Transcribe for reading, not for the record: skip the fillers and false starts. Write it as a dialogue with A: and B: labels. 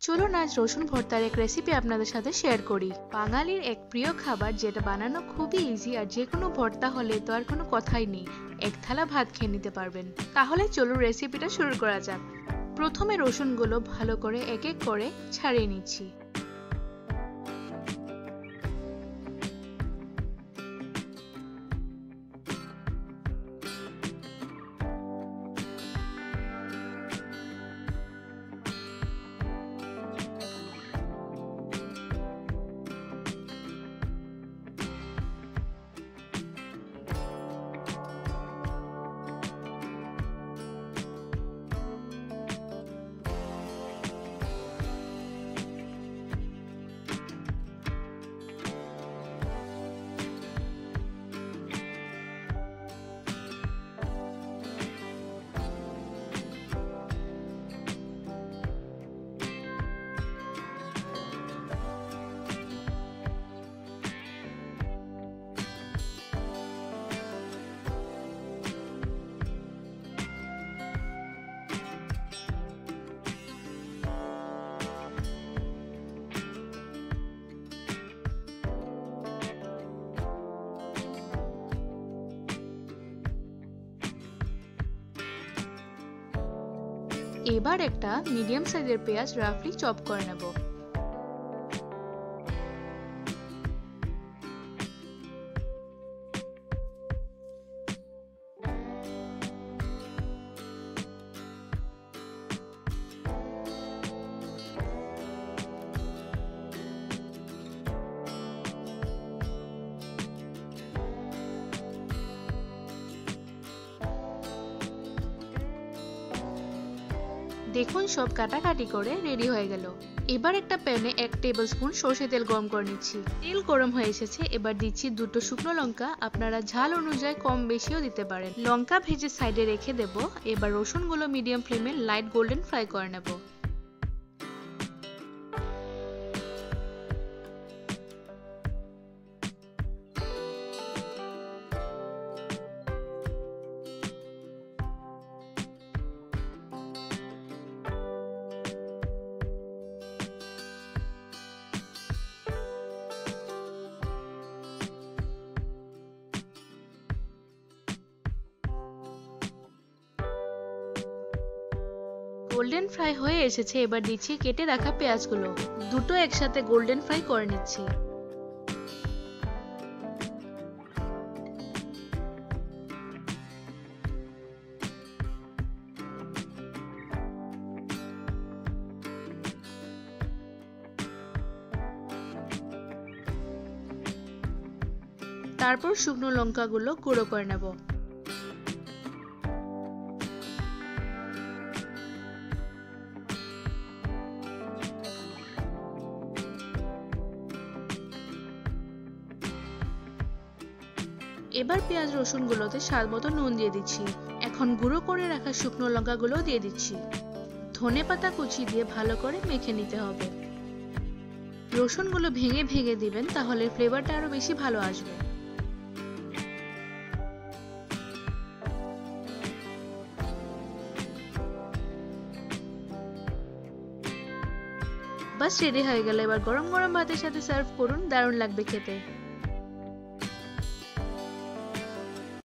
A: চলুন আজ রসুন ভর্তার এক রেসিপি আপনাদের সাথে শেয়ার করি। বাঙালির এক প্রিয় খাবার যেটা বানানো খুবই ইজি, আর যে কোনো ভর্তা হলে তো আর কোনো কথাই নেই, এক থালা ভাত খেয়ে নিতে পারবেন। তাহলে চলুন রেসিপিটা শুরু করা যাক। প্রথমে রসুনগুলো ভালো করে এক এক করে ছাড়িয়ে নিচ্ছি। এবার একটা মিডিয়াম সাইজের পেঁয়াজ রাফলি চপ করে নেব। দেখুন সব কাটাকাটি করে রেডি হয়ে গেল। এবার একটা প্যানে 1 টেবিল স্পুন সরষে তেল গরম করে নিচ্ছি। তেল গরম হয়ে এসেছে, এবার দিচ্ছি 2টো শুকনো লঙ্কা। আপনারা ঝাল অনুযায়ী কম বেশিও দিতে পারেন। লঙ্কা ভেজে সাইডে রেখে দেব। এবার রসুনগুলো মিডিয়াম ফ্লেমে লাইট গোল্ডেন ফ্রাই করে নেব। গোল্ডেন ফ্রাই হয়ে এসেছে, এবার দিচ্ছি কেটে রাখা পেঁয়াজগুলো। দুটো একসাথে গোল্ডেন ফ্রাই করে নিচ্ছি। তারপর শুকনো লঙ্কাগুলো গুঁড়ো করে নেব। এবার পেঁয়াজ রসুনগুলোতে স্বাদ মতো নুন দিয়ে দিচ্ছি। এখন গুঁড়ো করে রাখা শুকনো লঙ্কাগুলো দিয়ে দিচ্ছি। ধনেপাতা কুচি দিয়ে ভালো করে মেখে নিতে হবে। রসুনগুলো ভেঙে ভেঙে দিবেন, তাহলে ফ্লেভারটা আরো বেশি ভালো আসবে। বাস রেডি হয়ে গেল। এবার গরম গরম ভাতের সাথে সার্ভ করুন, দারুণ লাগবে খেতে।